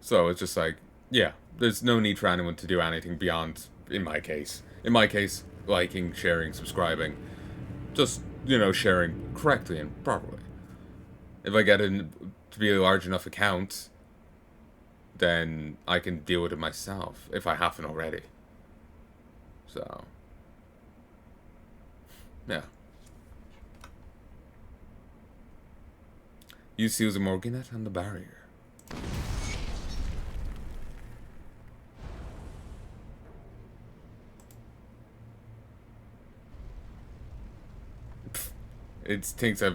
So it's just like, yeah, there's no need for anyone to do anything beyond, in my case, liking, sharing, subscribing. Just, you know, sharing correctly and properly. If I get to be a large enough account, then I can deal with it myself, if I haven't already. So, yeah. You seal the Morganet and the barrier. It thinks I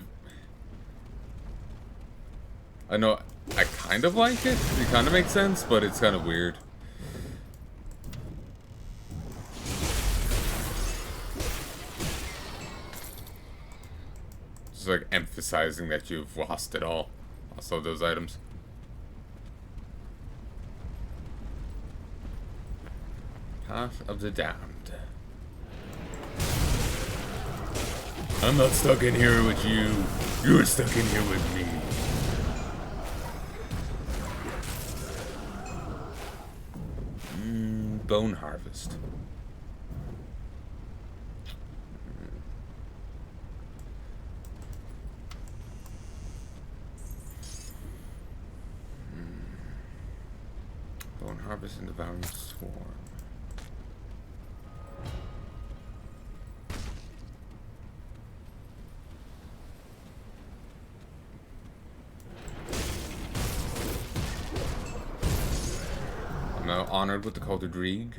know, I kind of like it. It kind of makes sense, but it's kind of weird. Just like emphasizing that you've lost it all. Lost all those items. Path of the Damned. I'm not stuck in here with you. You're stuck in here with me. Bone Harvest. Bone Harvest and Devouring Swarm. I'm honored with the Call to Drieg.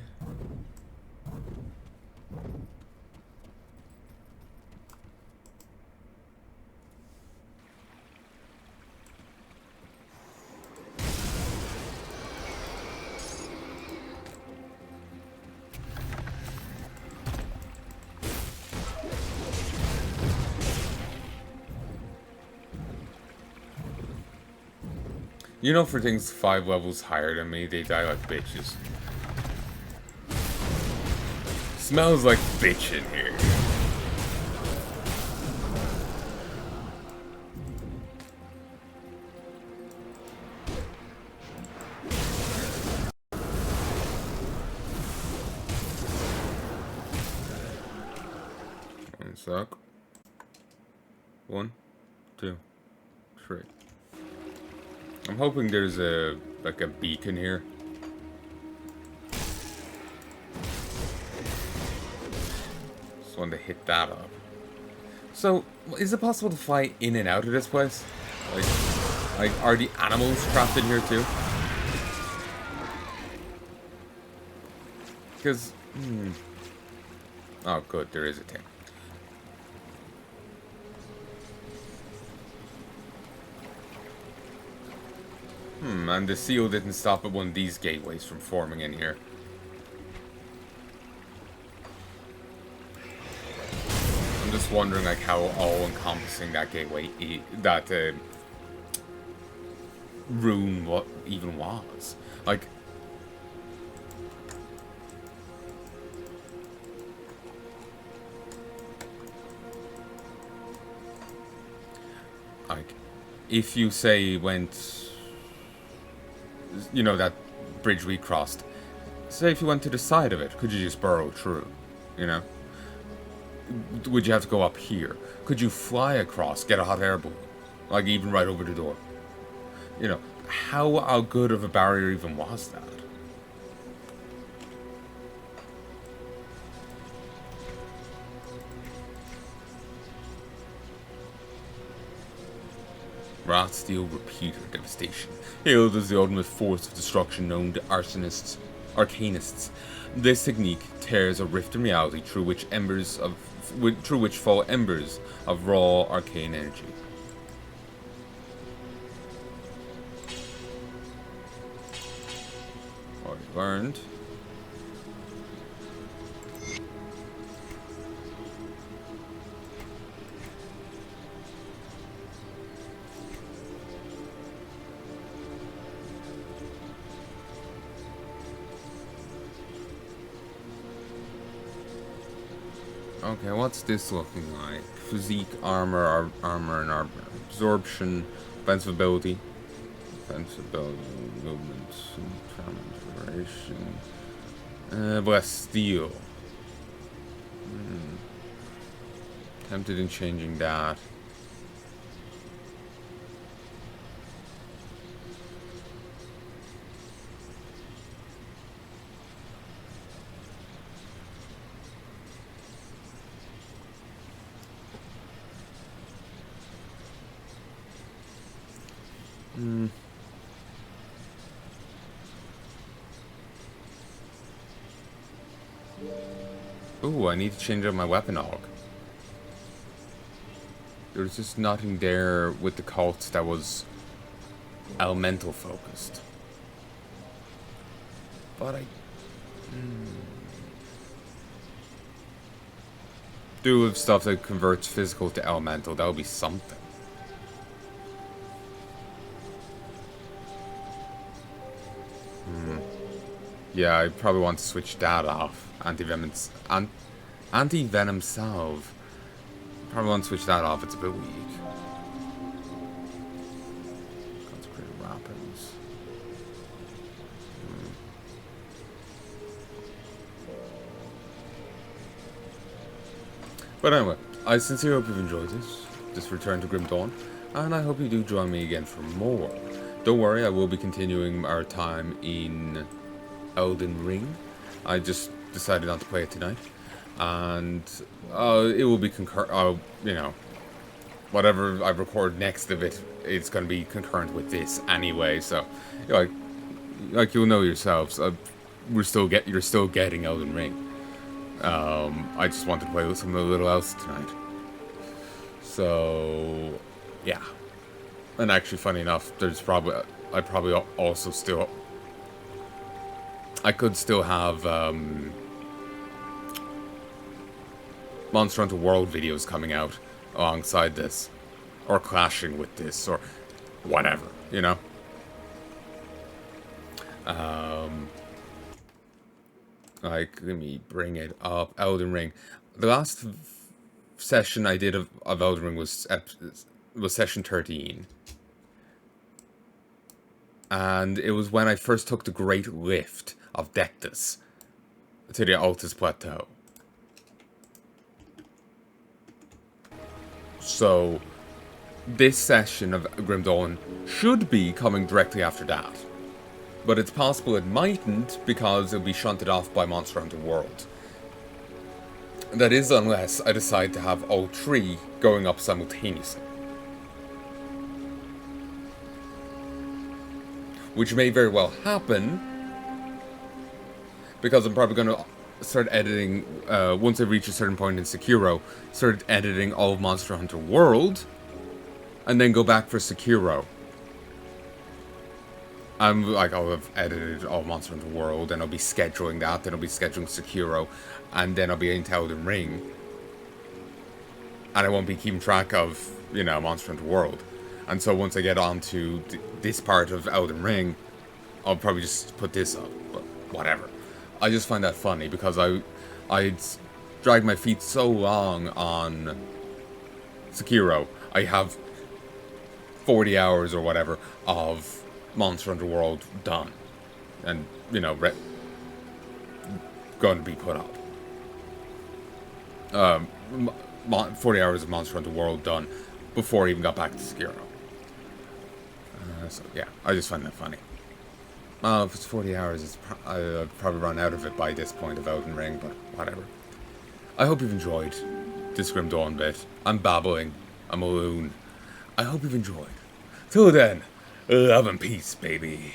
You know, for things 5 levels higher than me, they die like bitches. Smells like bitch in here. One sec. 1, 2, 3. I'm hoping there's a beacon here. Just wanted to hit that up. So, is it possible to fly in and out of this place? Like are the animals trapped in here too? Because, oh good, there is a thing. And the seal didn't stop at one of these gateways from forming in here. I'm just wondering, like, how all-encompassing that gateway, that rune what even was. Like, if you say went, you know, that bridge we crossed, say if you went to the side of it, could you just burrow through? you know? Would you have to go up here? Could you fly across, get a hot air balloon? Like, even right over the door? You know, how good of a barrier even was that? Wrath Steel Repeater Devastation. Hailed as the ultimate force of destruction known to arcanists. This technique tears a rift in reality through which fall embers of raw arcane energy. Already learned. Okay, what's this looking like? Physique, armor, and armor. Absorption, defensive ability, movement, duration. Bastion. Tempted in changing that. Ooh, I need to change up my weapon hog. There was just nothing there with the cult that was elemental focused. But I do have stuff that converts physical to elemental. That would be something. Yeah, I probably want to switch that off. Anti-venom salve. Probably want to switch that off. It's a bit weak. Consecrated weapons. But anyway, I sincerely hope you've enjoyed this return to Grim Dawn, and I hope you do join me again for more. Don't worry, I will be continuing our time in Elden Ring. I just decided not to play it tonight, and it will be you know, whatever I record next of it, it's going to be concurrent with this anyway. So, like you'll know yourselves, you're still getting Elden Ring. I just wanted to play with something a little else tonight. So, yeah. And actually, funny enough, I could still have Monster Hunter World videos coming out alongside this, or clashing with this, or whatever, you know. Like, let me bring it up. Elden Ring. The last session I did of Elden Ring was session 13. And it was when I first took the Great Lift of Dectus to the Altus Plateau. So, this session of Grim Dawn should be coming directly after that. But it's possible it mightn't, because it'll be shunted off by Monster Hunter World. That is, unless I decide to have all three going up simultaneously. Which may very well happen, because I'm probably going to start editing, once I reach a certain point in Sekiro, start editing all of Monster Hunter World, and then go back for Sekiro. I'll have edited all Monster Hunter World, and I'll be scheduling that, then I'll be scheduling Sekiro, and then I'll be into Elden Ring. And I won't be keeping track of, you know, Monster Hunter World. And so once I get on to this part of Elden Ring, I'll probably just put this up, but whatever. I just find that funny, because I'd dragged my feet so long on Sekiro. I have 40 hours or whatever of Monster Hunter World done, and, you know, going to be put up. 40 hours of Monster Hunter World done before he even got back to Sekiro. So yeah, I just find that funny. If it's 40 hours, I'd probably run out of it by this point of Elden Ring, but whatever. I hope you've enjoyed this Grim Dawn bit. I'm babbling. I'm a loon. I hope you've enjoyed. Till then, love and peace, baby.